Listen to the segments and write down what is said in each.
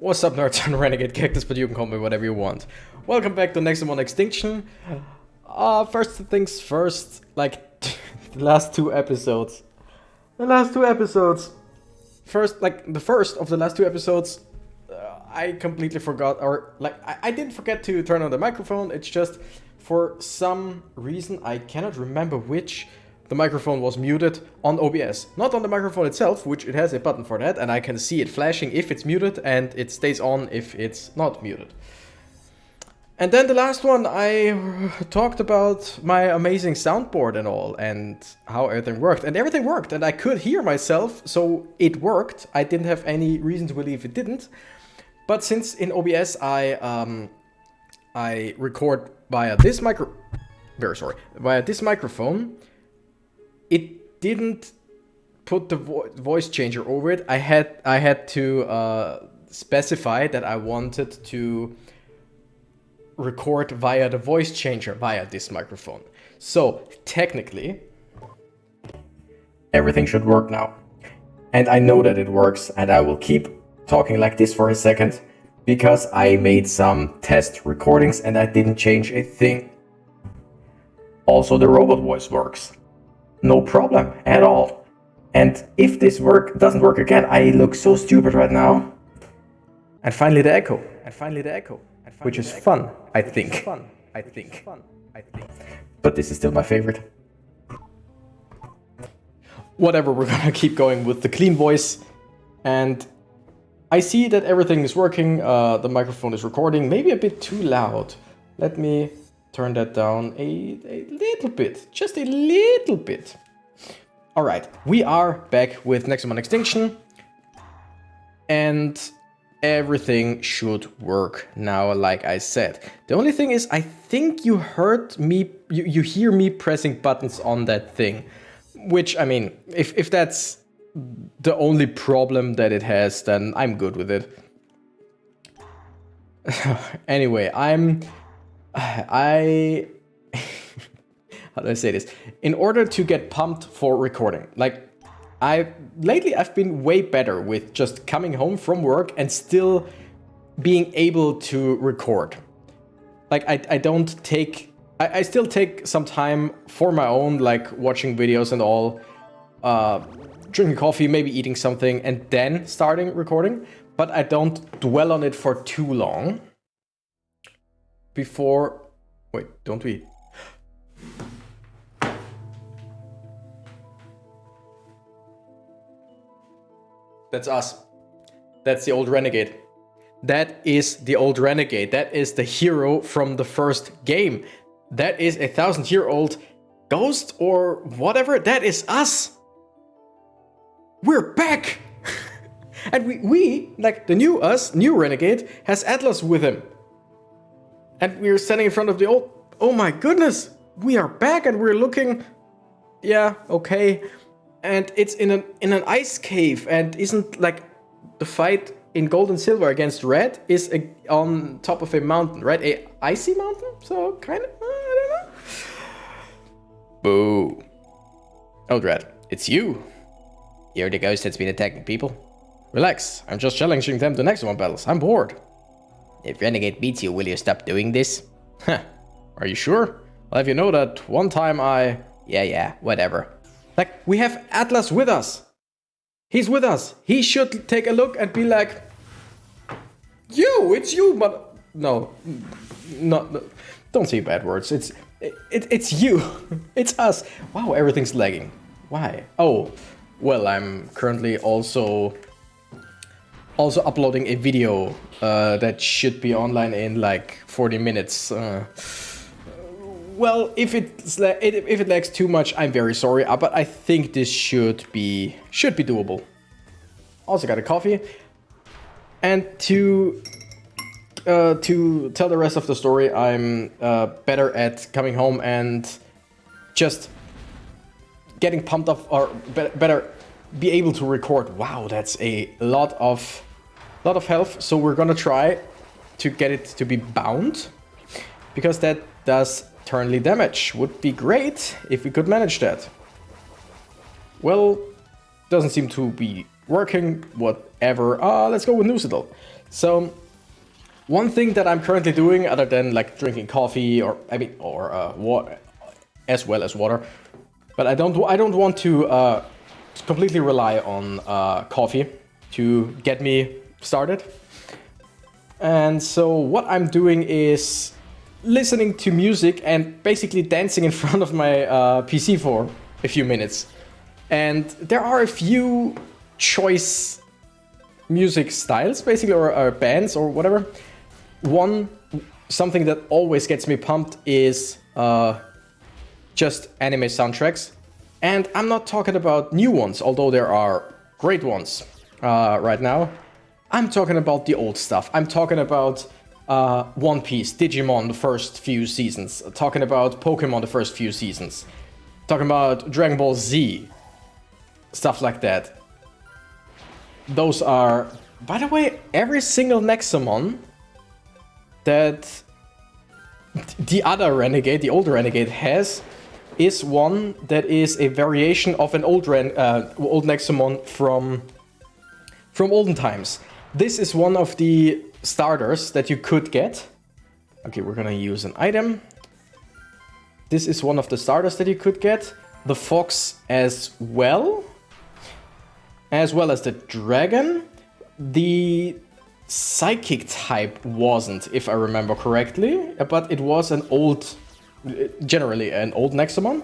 What's up, nerds and Renegade Cactus, but you can call me whatever you want. Welcome back to Nexomon Extinction. First things first, like, the last two episodes. First, like, the first of the last two episodes, I completely forgot, or, like, I didn't forget to turn on the microphone. It's just, for some reason, I cannot remember which, the microphone was muted on OBS. Not on the microphone itself, which it has a button for that, and I can see it flashing if it's muted, and it stays on if it's not muted. And then the last one, I talked about my amazing soundboard and all, and how everything worked. And everything worked, and I could hear myself, so it worked. I didn't have any reason to believe it didn't. But since in OBS I record via this microphone, it didn't put the voice changer over it. I had to specify that I wanted to record via the voice changer via this microphone. So technically, everything should work now. And I know that it works, and I will keep talking like this for a second because I made some test recordings and I didn't change a thing. Also, the robot voice works. No problem at all. And if this doesn't work again, I look so stupid right now. And finally the echo. Which is fun, I think. But this is still my favorite. Whatever, we're gonna keep going with the clean voice. And I see that everything is working. The microphone is recording, maybe a bit too loud. Let me turn that down a little bit, just a little bit. All right, we are back with Nexomon Extinction, and everything should work now, like I said. The only thing is, I think you heard me, you hear me pressing buttons on that thing, which, I mean, if that's the only problem that it has, then I'm good with it. Anyway, how do I say this? In order to get pumped for recording, like lately I've been way better with just coming home from work and still being able to record. Like I still take some time for my own, like watching videos and all, drinking coffee, maybe eating something, and then starting recording. But I don't dwell on it for too long before. Wait, don't we? That's us. That's the old Renegade. That is the old Renegade. That is the hero from the first game. That is 1,000-year-old ghost or whatever. That is us. We're back. And we, like the new Renegade, has Atlas with him. And we're standing in front of the old... Oh my goodness. We are back and we're looking... Yeah, okay. And it's in an ice cave, and isn't like the fight in gold and silver against red is on top of a mountain, right? A icy mountain? So kind of, I don't know. Boo. Oh, Red, it's you. You're the ghost that's been attacking people. Relax, I'm just challenging them to Nexomon battles. I'm bored. If Renegade beats you, will you stop doing this? Huh. Are you sure? I'll have you know that one time Yeah, whatever. Like, we have Atlas with us. He's with us. He should take a look and be like, it's you, but no, don't say bad words. It's you. It's us. Wow, everything's lagging. Why? Oh, well, I'm currently also uploading a video that should be online in like 40 minutes. Well, if it lags too much, I'm very sorry, but I think this should be doable. Also got a coffee, and to tell the rest of the story, I'm better at coming home and just getting pumped up, or better be able to record. Wow, that's a lot of health. So we're gonna try to get it to be bound, because that does turnly damage. Would be great if we could manage that. Well, doesn't seem to be working, whatever. Let's go with Nusidal. So, one thing that I'm currently doing, other than like drinking coffee or water, as well as water, but I don't want to completely rely on coffee to get me started. And so what I'm doing is listening to music and basically dancing in front of my PC for a few minutes. And there are a few choice music styles, basically, or bands or whatever. Something that always gets me pumped is just anime soundtracks. And I'm not talking about new ones, although there are great ones right now. I'm talking about the old stuff. I'm talking about One Piece, Digimon, the first few seasons. Talking about Pokemon, the first few seasons. Talking about Dragon Ball Z. Stuff like that. Those are, by the way, every single Nexomon that the other Renegade, the older Renegade, has is one that is a variation of an old Nexomon from olden times. This is one of the starters that you could get. Okay, we're gonna use an item. This is one of the starters that you could get. The fox as well as the dragon. The psychic type wasn't, if I remember correctly, but it was generally an old Nexomon.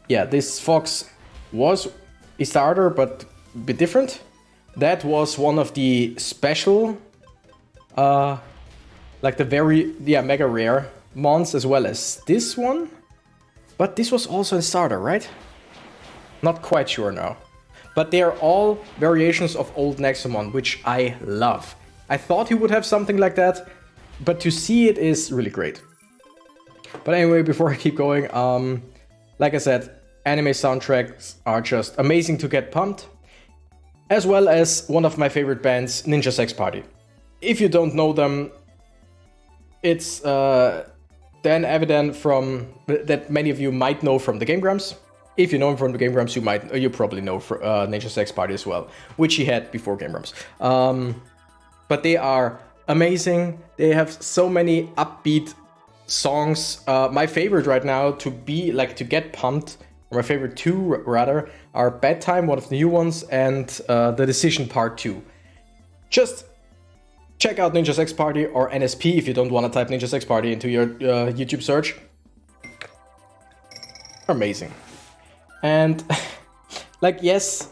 Yeah, this fox was a starter, but a bit different. That was one of the special, like the mega rare mons, as well as this one. But this was also a starter, right? Not quite sure now. But they are all variations of old Nexomon, which I love. I thought he would have something like that, but to see it is really great. But anyway, before I keep going, like I said, anime soundtracks are just amazing to get pumped. As well as one of my favorite bands, Ninja Sex Party. If you don't know them, it's then evident from that many of you might know from the Game Grumps. If you know him from the Game Grumps, you probably know Ninja Sex Party as well, which he had before Game Grumps. But they are amazing. They have so many upbeat songs. My favorite right now to get pumped, or my favorite two rather, are Bedtime, one of the new ones, and The Decision Part 2. Just check out Ninja Sex Party or NSP if you don't want to type Ninja Sex Party into your YouTube search. Amazing. And yes,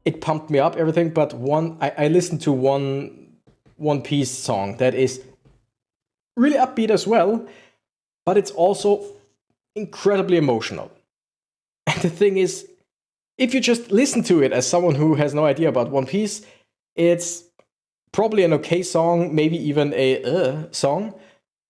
it pumped me up, everything, but I listened to One Piece song that is really upbeat as well, but it's also incredibly emotional. And the thing is, if you just listen to it as someone who has no idea about One Piece, it's probably an okay song, maybe even a song.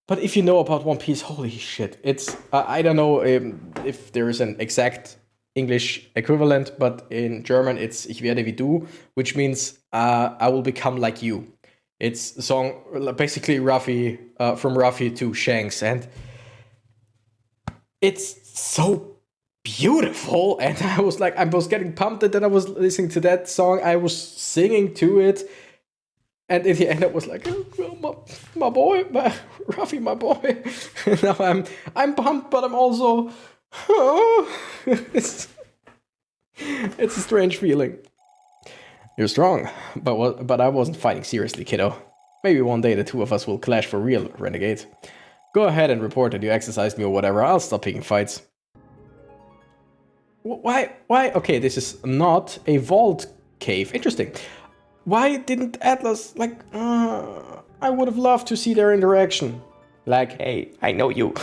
But if you know about One Piece, holy shit, it's I don't know if there is an exact English equivalent, but in German it's Ich werde wie du, which means I will become like you. It's a song basically Ruffy from Ruffy to Shanks, and it's so beautiful. And I was getting pumped, and then I was listening to that song, I was singing to it, and in the end I was like, oh, my boy, Ruffy, my boy. Now I'm pumped, but I'm also it's a strange feeling. You're strong, but I wasn't fighting seriously, kiddo. Maybe one day the two of us will clash for real, Renegade. Go ahead and report that you exercised me or whatever. I'll stop picking fights. Why? Okay, this is not a vault cave. Interesting. Why didn't Atlas, I would have loved to see their interaction. Hey, I know you.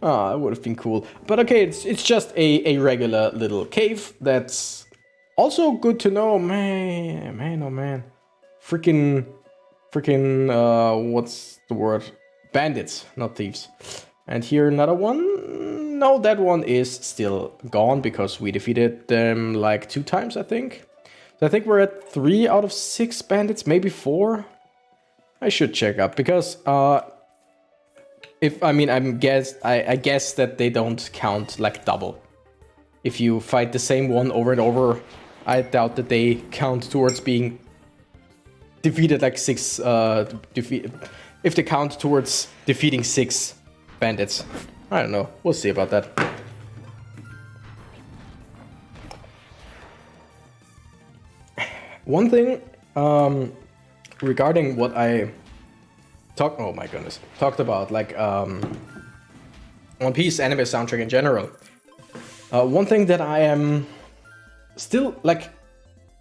That would have been cool. But okay, it's just a regular little cave. That's also good to know. Man, oh man. Freaking, what's the word? Bandits, not thieves. And here another one. No, that one is still gone because we defeated them 2 times, I think. So I think we're at 3 out of 6 bandits, maybe 4. I should check up because I guess that they don't count double. If you fight the same one over and over, I doubt that they count towards being defeated like 6, if they count towards defeating 6 bandits. I don't know, we'll see about that. One thing, regarding what I talked about, like, One Piece anime soundtrack in general. One thing that I am still, like,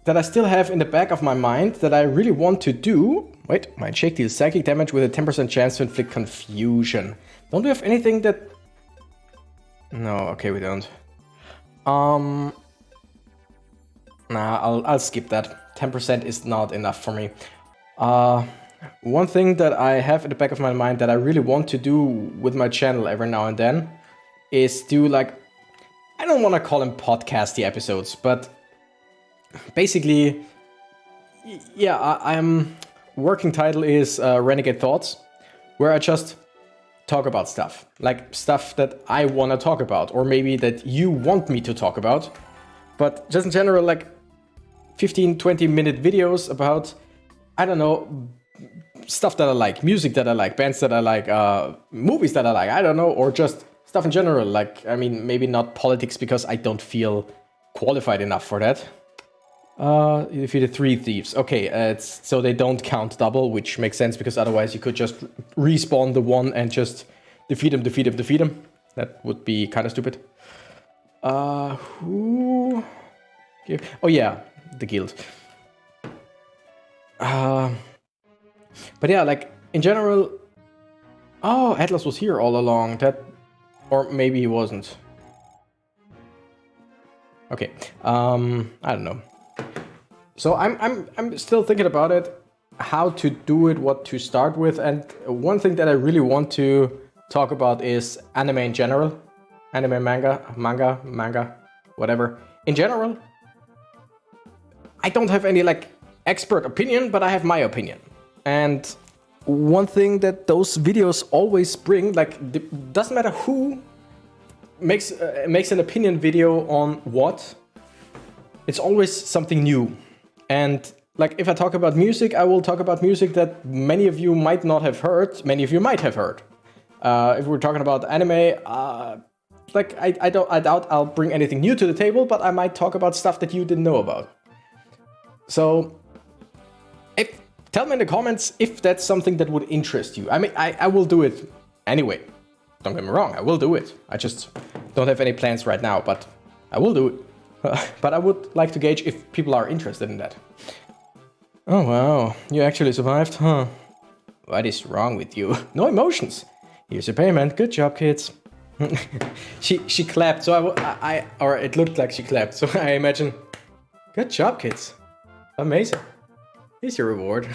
that I still have in the back of my mind that I really want to do. Wait, my shake deals psychic damage with a 10% chance to inflict confusion. Don't we have anything that... No, okay, we don't. Nah, I'll skip that. 10% is not enough for me. One thing that I have in the back of my mind that I really want to do with my channel every now and then is do, like, I don't want to call them podcasty episodes, but basically, yeah, I'm working title is Renegade Thoughts, where I just talk about stuff, like stuff that I want to talk about, or maybe that you want me to talk about, but just in general, like 15-20 minute videos about, I don't know, stuff that I like, music that I like, bands that I like, movies that I like, I don't know, or just stuff in general. Like, I mean, maybe not politics because I don't feel qualified enough for that. You defeated 3 thieves. Okay, so they don't count double, which makes sense because otherwise you could just respawn the one and just defeat him. That would be kind of stupid. Who? Oh yeah, the guild. But yeah, like, in general... Oh, Atlas was here all along. That... Or maybe he wasn't. Okay, I don't know. So I'm still thinking about it, how to do it, what to start with, and one thing that I really want to talk about is anime in general. Anime, manga, whatever. In general, I don't have any, like, expert opinion, but I have my opinion. And one thing that those videos always bring, like, doesn't matter who makes an opinion video on what, it's always something new. And, like, if I talk about music, I will talk about music that many of you might not have heard, many of you might have heard. If we're talking about anime, like, I doubt I'll bring anything new to the table, but I might talk about stuff that you didn't know about. So, tell me in the comments if that's something that would interest you. I mean, I will do it anyway. Don't get me wrong, I will do it. I just don't have any plans right now, but I will do it. But I would like to gauge if people are interested in that. Oh wow, you actually survived, huh? What is wrong with you? No emotions. Here's your payment. Good job, kids. she clapped, so or it looked like she clapped, so I imagine. Good job, kids. Amazing. Here's your reward.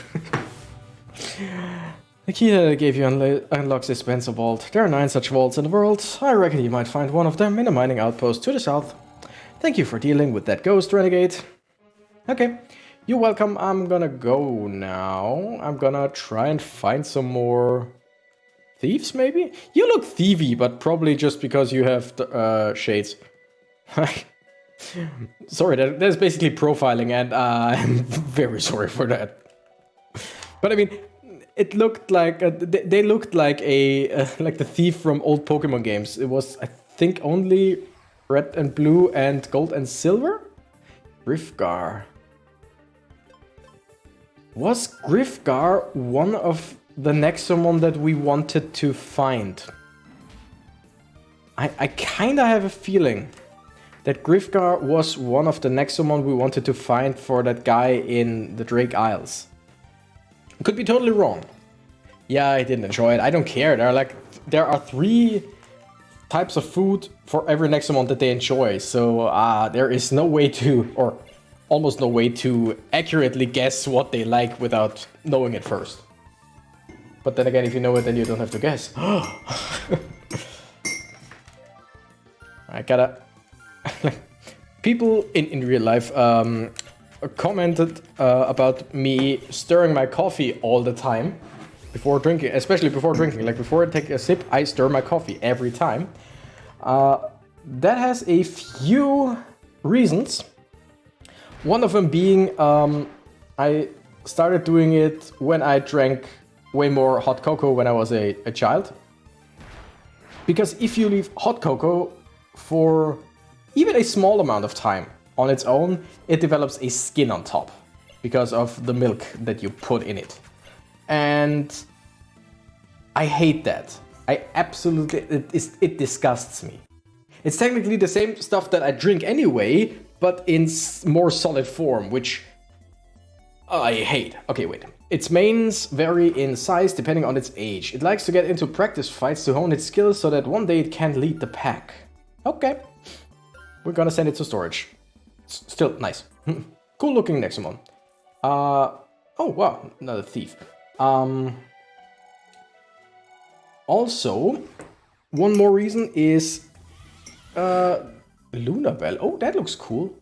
The key that I gave you unlocks this Spencer vault. There are 9 such vaults in the world. I reckon you might find one of them in a mining outpost to the south. Thank you for dealing with that ghost, Renegade. Okay, you're welcome. I'm gonna go now. I'm gonna try and find some more thieves, maybe? You look thievy, but probably just because you have shades. Sorry, that's basically profiling, and I'm very sorry for that. But I mean, it looked like they looked like like the thief from old Pokemon games. It was, I think, only red and blue and gold and silver. Grifgar. Was Grifgar one of the Nexomon that we wanted to find? I kinda have a feeling that Grifgar was one of the Nexomon we wanted to find for that guy in the Drake Isles. Could be totally wrong. Yeah, I didn't enjoy it. I don't care. There are 3 types of food for every Nexomon that they enjoy. So there is no way to, or almost no way to accurately guess what they like without knowing it first. But then again, if you know it, then you don't have to guess. I gotta... People in real life commented about me stirring my coffee all the time before drinking, especially before drinking. Like, before I take a sip, I stir my coffee every time. That has a few reasons. One of them being, I started doing it when I drank way more hot cocoa when I was a child. Because if you leave hot cocoa for even a small amount of time on its own, it develops a skin on top because of the milk that you put in it. And I hate that. I absolutely, it disgusts me. It's technically the same stuff that I drink anyway, but in more solid form, which I hate. Okay, wait. Its mains vary in size depending on its age. It likes to get into practice fights to hone its skills so that one day it can lead the pack. Okay. We're gonna send it to storage. Still nice. Cool looking Nexomon. Oh wow, another thief. Also, one more reason is Lunar Bell. Oh, that looks cool.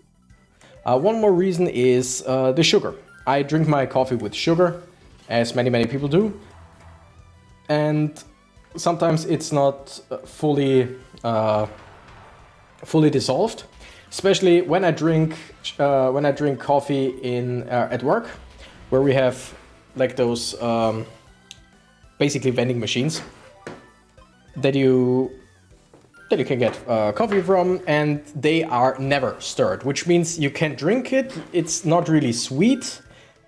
One more reason is the sugar. I drink my coffee with sugar, as many people do. And sometimes it's not fully dissolved. Especially when I drink coffee in at work, where we have like those basically vending machines that you can get coffee from, and they are never stirred, which means you can drink it. It's not really sweet,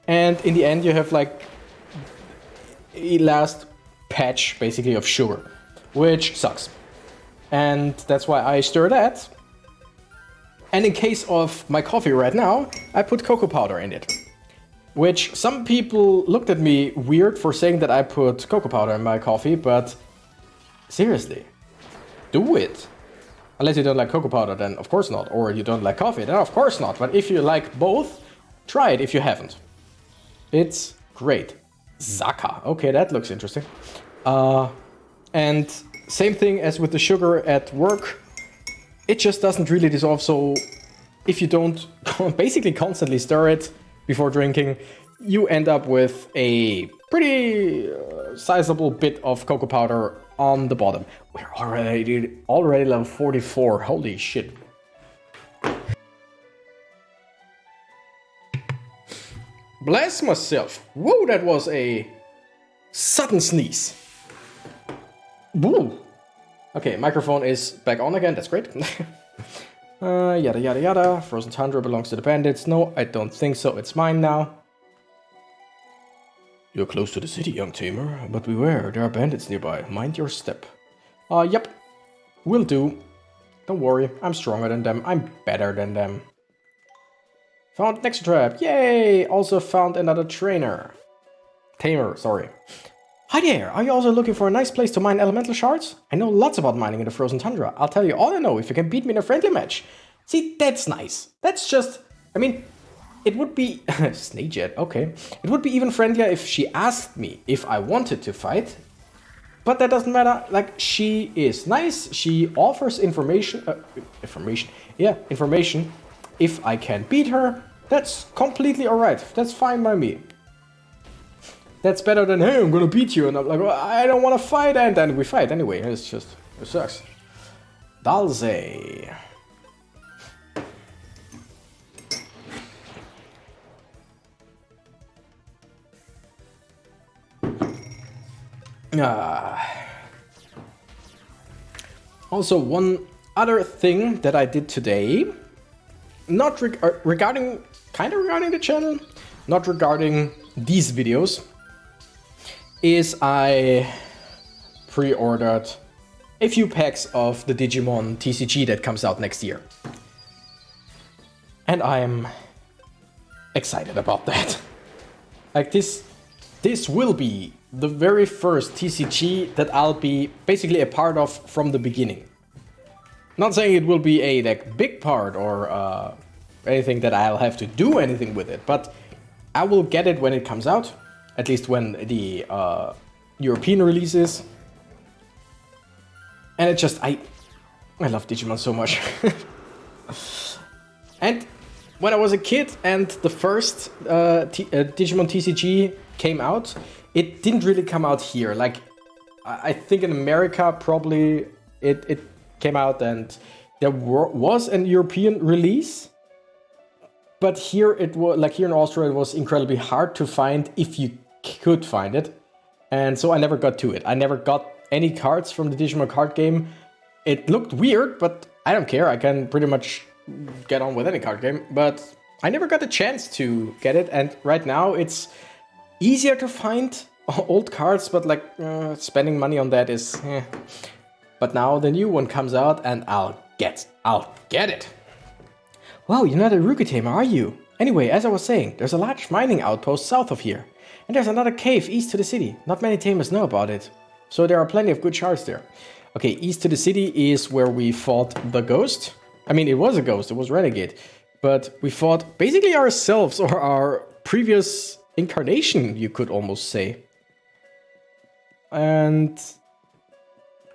and in the end you have like a last patch basically of sugar, which sucks. And that's why I stir that. And in case of my coffee right now, I put cocoa powder in it. Which some people looked at me weird for saying that I put cocoa powder in my coffee, but seriously, do it. Unless you don't like cocoa powder, then of course not. Or you don't like coffee, then of course not. But if you like both, try it if you haven't. It's great. Zaka. Okay, that looks interesting. And same thing as with the sugar at work. It just doesn't really dissolve, so if you don't basically constantly stir it before drinking, you end up with a pretty sizable bit of cocoa powder on the bottom. We're already level 44. Holy shit. Bless myself. Whoa, that was a sudden sneeze. Woo. Okay, microphone is back on again. That's great. Yada yada yada. Frozen Tundra belongs to the bandits. No, I don't think so. It's mine now. You're close to the city, young tamer, but beware, there are bandits nearby. Mind your step. Yep. Will do. Don't worry, I'm stronger than them. I'm better than them. Found next trap. Yay! Also found another trainer. Tamer, sorry. Hi there, are you also looking for a nice place to mine elemental shards? I know lots about mining in the Frozen Tundra. I'll tell you all I know if you can beat me in a friendly match. See, that's nice. That's just, I mean, it would be... Snakejet, okay. It would be even friendlier if she asked me if I wanted to fight. But that doesn't matter. Like, she is nice. She offers information. Information. If I can beat her, that's completely alright. That's fine by me. That's better than, hey, I'm gonna beat you. And I'm like, well, I don't want to fight. And then we fight anyway. It's just, it sucks. Dalze. Also, one other thing that I did today, not regarding the channel, not regarding these videos, is I pre-ordered a few packs of the Digimon TCG that comes out next year. And I'm excited about that. Like this will be the very first TCG that I'll be basically a part of from the beginning. Not saying it will be a like big part or anything that I'll have to do anything with it, but I will get it when it comes out, at least when the European release is. And it just, I love Digimon so much. And when I was a kid and the first Digimon TCG came out, it didn't really come out here. Like, I think in America probably it came out and there was an European release. But here it was, like here in Austria, it was incredibly hard to find if you could find it. And so I never got to it. I never got any cards from the Digimon card game. It looked weird, but I don't care. I can pretty much get on with any card game. But I never got the chance to get it. And right now it's easier to find old cards, but like spending money on that is... But now the new one comes out and I'll get it. Wow, you're not a rookie tamer, are you? Anyway, as I was saying, there's a large mining outpost south of here. And there's another cave east to the city. Not many tamers know about it. So there are plenty of good shards there. Okay, east to the city is where we fought the ghost. I mean, it was a ghost, it was Renegade. But we fought basically ourselves, or our previous incarnation, you could almost say. And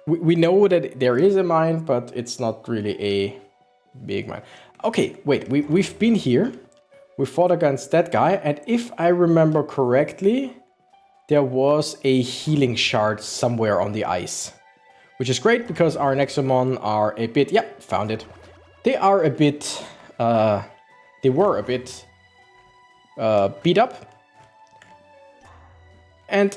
we know that there is a mine, but it's not really a big mine. Okay, wait, we've been here. We fought against that guy, and if I remember correctly, there was a healing shard somewhere on the ice. Which is great, because our Nexomon are a bit... Yeah, found it. They are a bit... they were a bit... beat up. And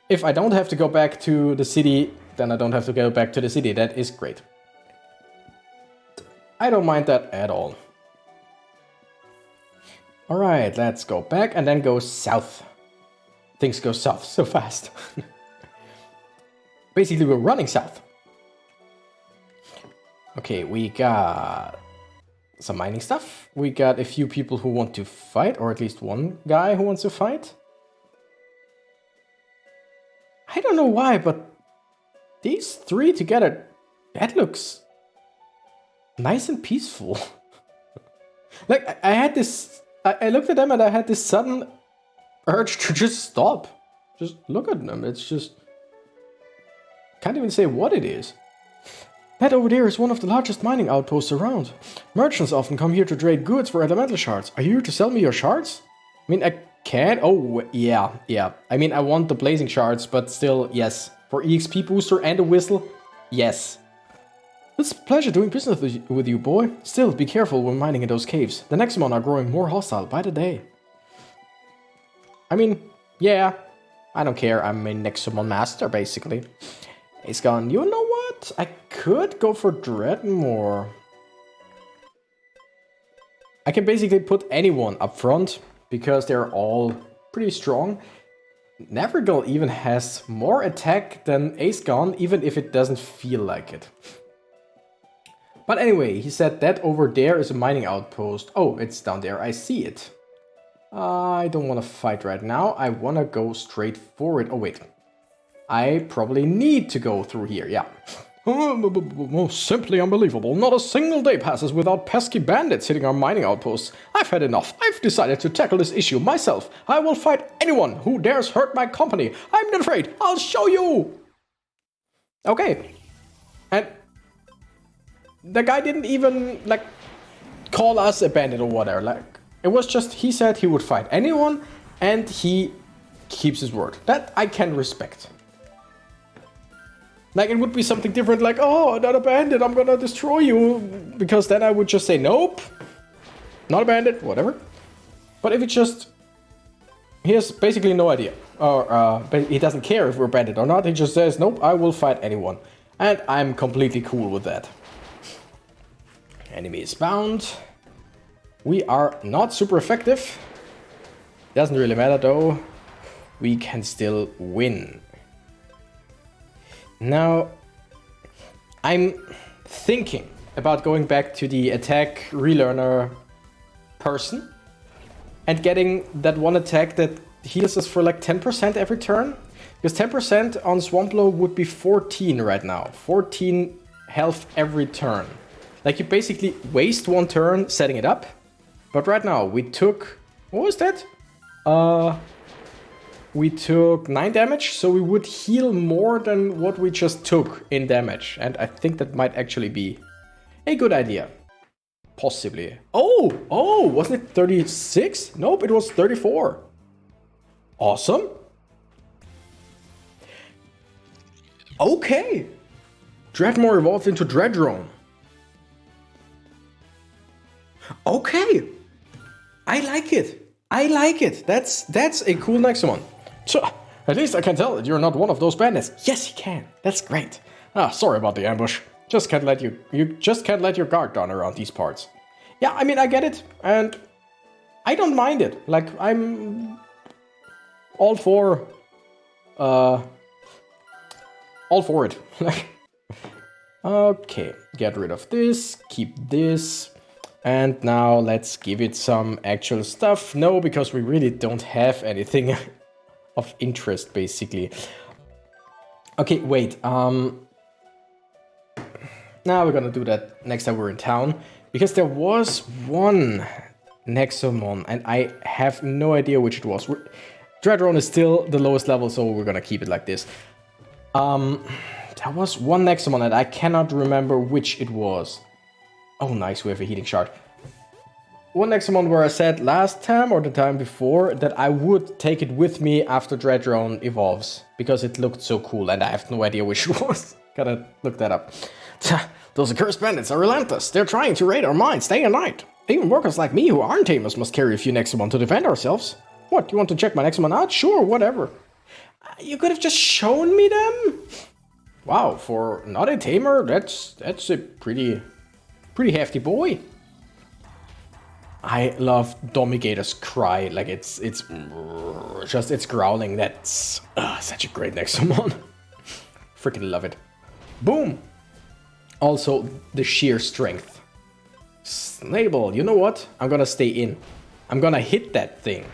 if I don't have to go back to the city, then I don't have to go back to the city. That is great. I don't mind that at all. Alright, let's go back and then go south. Things go south so fast. Basically, we're running south. Okay, we got some mining stuff. We got a few people who want to fight, or at least one guy who wants to fight. I don't know why, but these three together, that looks nice and peaceful. Like, I had this... I looked at them and I had this sudden urge to just stop. Just look at them. It's just... Can't even say what it is. That over there is one of the largest mining outposts around. Merchants often come here to trade goods for elemental shards. Are you here to sell me your shards? I mean, I can... Oh, yeah. I mean, I want the blazing shards, but still, yes. For EXP booster and a whistle, yes. It's a pleasure doing business with you, boy. Still, be careful when mining in those caves. The Nexomon are growing more hostile by the day. I mean, yeah, I don't care. I'm a Nexomon master, basically. He's gone, you know what? I could go for Dreadmore. I can basically put anyone up front, because they're all pretty strong. Nevergull even has more attack than Ace Gone, even if it doesn't feel like it. But anyway, he said that over there is a mining outpost. Oh, it's down there. I see it. I don't want to fight right now. I want to go straight forward. Oh, wait. I probably need to go through here. Yeah. Simply unbelievable. Not a single day passes without pesky bandits hitting our mining outposts. I've had enough. I've decided to tackle this issue myself. I will fight anyone who dares hurt my company. I'm not afraid. I'll show you. Okay. And the guy didn't even, like, call us a bandit or whatever. Like, it was just, he said he would fight anyone, and he keeps his word. That I can respect. Like, it would be something different, like, oh, not a bandit, I'm gonna destroy you. Because then I would just say, nope, not a bandit, whatever. But if it just, he has basically no idea. Or, but he doesn't care if we're bandit or not. He just says, nope, I will fight anyone. And I'm completely cool with that. Enemy is bound. We are not super effective. Doesn't really matter though. We can still win. Now, I'm thinking about going back to the attack relearner person and getting that one attack that heals us for like 10% every turn. Because 10% on Swamplow would be 14 right now. 14 health every turn. Like, you basically waste one turn setting it up. But right now, we took... What was that? We took 9 damage, so we would heal more than what we just took in damage. And I think that might actually be a good idea. Possibly. Oh, wasn't it 36? Nope, it was 34. Awesome. Okay. Dreadmore evolved into Dreadrone. Okay. I like it. I like it. That's a cool Nexomon. So, at least I can tell that you're not one of those bandits. Yes, you can. That's great. Ah, sorry about the ambush. Just can't let you just can't let your guard down around these parts. Yeah, I mean, I get it, and I don't mind it. Like, I'm all for it. Okay, get rid of this, keep this, and now let's give it some actual stuff. No, because we really don't have anything of interest, basically. Okay, wait, now we're gonna do that next time we're in town, because there was one Nexomon, and I have no idea which it was. Dreadrone is still the lowest level, so we're gonna keep it like this. There was one Nexomon, and I cannot remember which it was. Oh, nice, we have a healing shard. One Nexomon where I said last time, or the time before, that I would take it with me after Dreadrone evolves, because it looked so cool, and I have no idea which it was. Gotta look that up. Those accursed bandits are relentless. They're trying to raid our mines day and night. Even workers like me who aren't tamers must carry a few Nexomon to defend ourselves. What, you want to check my Nexomon out? Sure, whatever. You could have just shown me them? Wow, for not a tamer, that's a pretty hefty boy. I love Domigator's cry, like it's growling. That's such a great Nexomon. Freaking love it. Boom. Also, the sheer strength. Snable, you know what? I'm gonna stay in. I'm gonna hit that thing.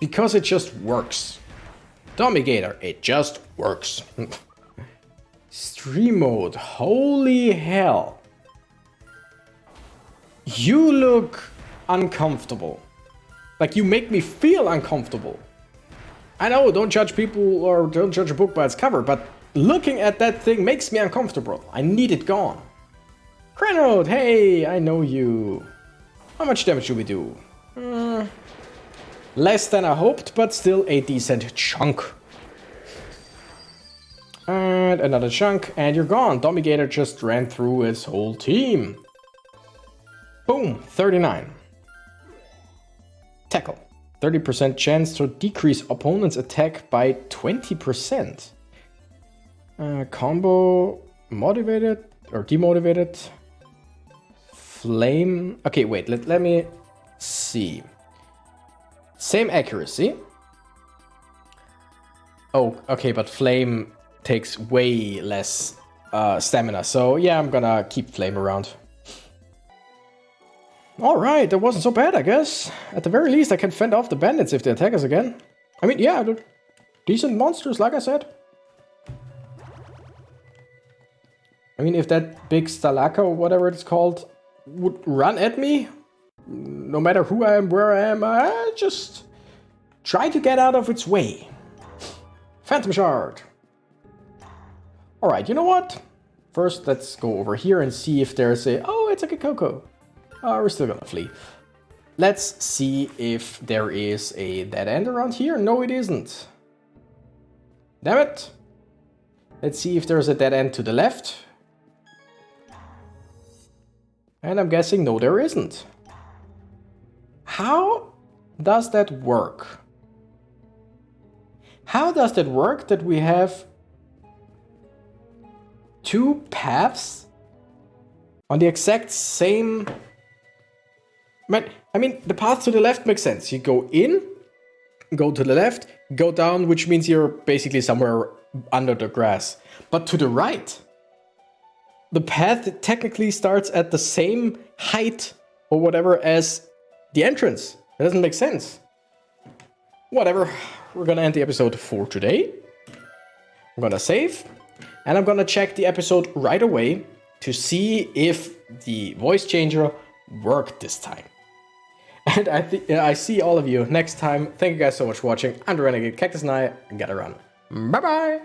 Because it just works. Domigator, it just works. Stream mode, holy hell. You look uncomfortable. Like, you make me feel uncomfortable. I know, don't judge people or don't judge a book by its cover, but looking at that thing makes me uncomfortable. I need it gone. Cranode, hey, I know you. How much damage do we do? Less than I hoped, but still a decent chunk. And another chunk, and you're gone. Domigator just ran through his whole team. Boom, 39. Tackle. 30% chance to decrease opponent's attack by 20%. Combo motivated or demotivated. Flame. Okay, wait, let me see. Same accuracy. Oh, okay, but flame takes way less stamina. So yeah, I'm gonna keep flame around. Alright, that wasn't so bad, I guess. At the very least, I can fend off the bandits if they attack us again. I mean, yeah, they're decent monsters, like I said. I mean, if that big Stalaka or whatever it's called would run at me, no matter who I am, where I am, I just try to get out of its way. Phantom Shard. Alright, you know what? First, let's go over here and see if there's a... Oh, it's like a Coco. We're still gonna flee. Let's see if there is a dead end around here. No, it isn't. Damn it. Let's see if there's a dead end to the left. And I'm guessing no, there isn't. How does that work? How does that work that we have two paths on the exact same... I mean, the path to the left makes sense. You go in, go to the left, go down, which means you're basically somewhere under the grass. But to the right, the path technically starts at the same height or whatever as the entrance. It doesn't make sense. Whatever. We're gonna end the episode for today. I'm gonna save. And I'm gonna check the episode right away to see if the voice changer worked this time. And I see all of you next time. Thank you guys so much for watching. I'm the Renegade Cactus and I gotta run. Bye bye!